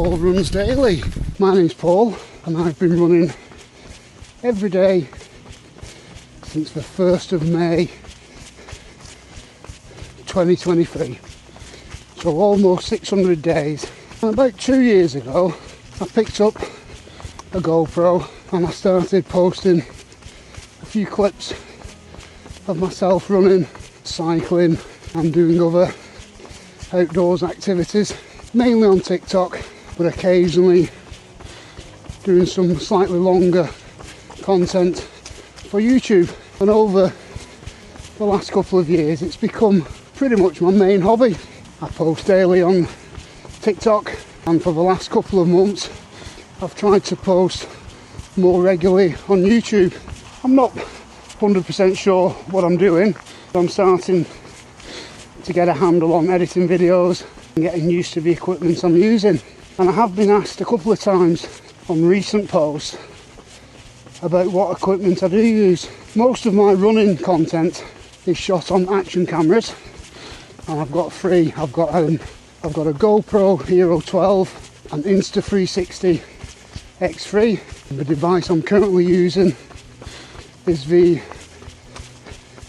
Paul Runs Daily. My name's Paul and I've been running every day since the 1st of May 2023. So almost 600 days. And about 2 years ago I picked up a GoPro and I started posting a few clips of myself running, cycling and doing other outdoors activities, mainly on TikTok, but occasionally doing some slightly longer content for YouTube. And over the last couple of years it's become pretty much my main hobby. I post daily on TikTok, and for the last couple of months I've tried to post more regularly on YouTube. I'm not 100% sure what I'm doing, but I'm starting to get a handle on editing videos and getting used to the equipment I'm using. And I have been asked a couple of times on recent posts about what equipment I do use. Most of my running content is shot on action cameras, and I've got three. I've got a GoPro Hero 12, an Insta360 X3. The device I'm currently using is the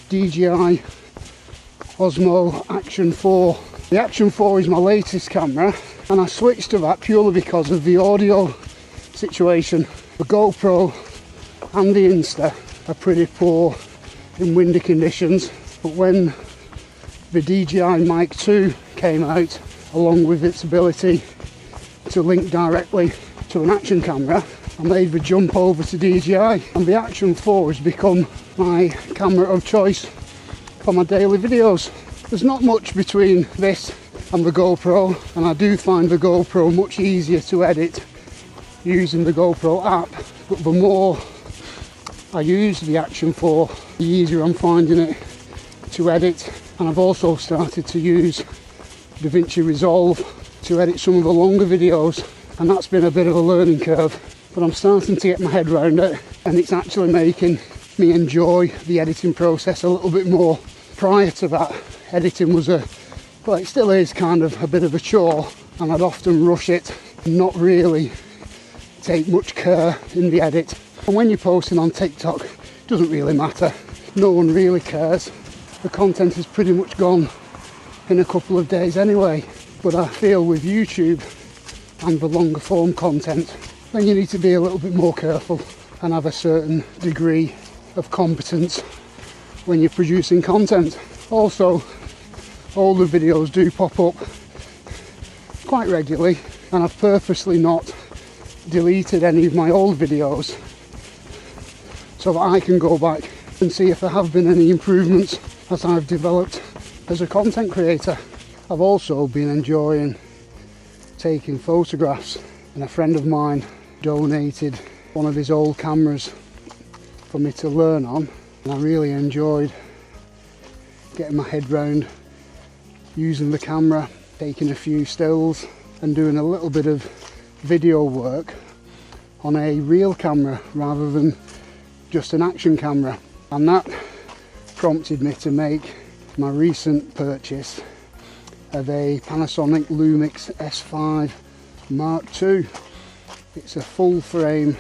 DJI Osmo Action 4. The Action 4 is my latest camera, and I switched to that purely because of the audio situation. The GoPro and the Insta are pretty poor in windy conditions, but when the DJI Mic 2 came out, along with its ability to link directly to an action camera, I made the jump over to DJI, and the Action 4 has become my camera of choice for my daily videos. There's not much between this and the GoPro, and I do find the GoPro much easier to edit using the GoPro app, but the more I use the Action 4, the easier I'm finding it to edit. And I've also started to use DaVinci Resolve to edit some of the longer videos, and that's been a bit of a learning curve, but I'm starting to get my head around it, and it's actually making me enjoy the editing process a little bit more. Prior to that, editing was it still is kind of a bit of a chore, and I'd often rush it and not really take much care in the edit. And when you're posting on TikTok, it doesn't really matter. No one really cares. The content is pretty much gone in a couple of days anyway. But I feel with YouTube and the longer form content, then you need to be a little bit more careful and have a certain degree of competence when you're producing content. Also, older videos do pop up quite regularly, and I've purposely not deleted any of my old videos so that I can go back and see if there have been any improvements as I've developed as a content creator. I've also been enjoying taking photographs, and a friend of mine donated one of his old cameras for me to learn on, and I really enjoyed getting my head round using the camera, taking a few stills and doing a little bit of video work on a real camera rather than just an action camera. And that prompted me to make my recent purchase of a Panasonic Lumix S5 Mark II. It's a full frame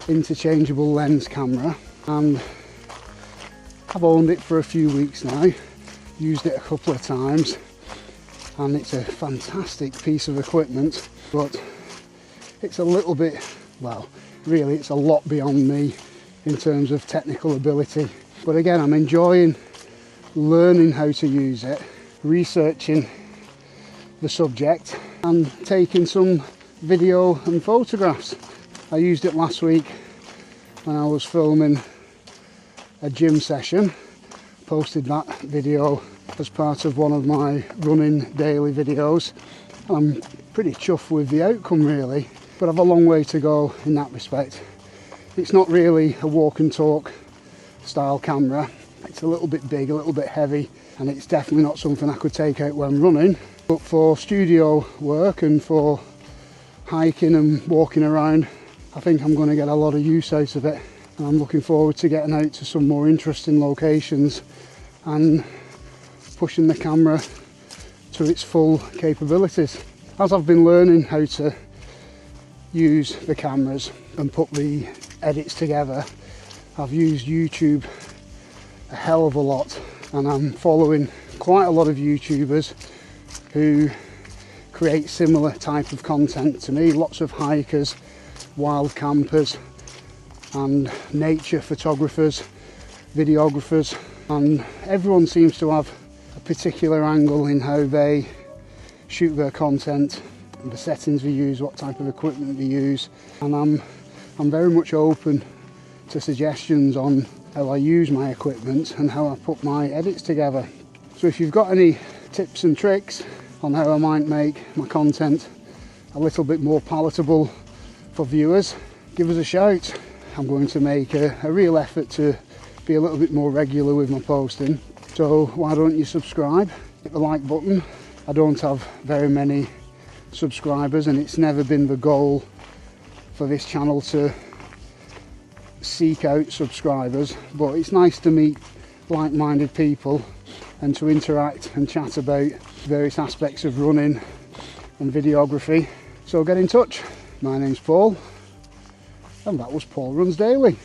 interchangeable lens camera, and I've owned it for a few weeks now, used it a couple of times, and it's a fantastic piece of equipment, but it's a little bit, well, really it's a lot beyond me in terms of technical ability. But again, I'm enjoying learning how to use it, researching the subject and taking some video and photographs. I used it last week when I was filming a gym session, posted that video as part of one of my running daily videos. I'm pretty chuffed with the outcome really, but I've a long way to go in that respect. It's not really a walk and talk style camera. It's a little bit big, a little bit heavy, and it's definitely not something I could take out when running. But for studio work and for hiking and walking around, I think I'm going to get a lot of use out of it, and I'm looking forward to getting out to some more interesting locations and pushing the camera to its full capabilities. as I've been learning how to use the cameras and put the edits together, I've used YouTube a hell of a lot, and I'm following quite a lot of YouTubers who create similar type of content to me. Lots of hikers, wild campers and nature photographers, videographers, and everyone seems to have a particular angle in how they shoot their content, the settings they use, what type of equipment they use, and I'm very much open to suggestions on how I use my equipment and how I put my edits together. So if you've got any tips and tricks on how I might make my content a little bit more palatable for viewers, give us a shout. I'm going to make a real effort to be a little bit more regular with my posting, so why don't you subscribe, hit the like button. I don't have very many subscribers, and it's never been the goal for this channel to seek out subscribers, but it's nice to meet like-minded people and to interact and chat about various aspects of running and videography. So get in touch. My name's Paul, and that was Paul Runs Daily.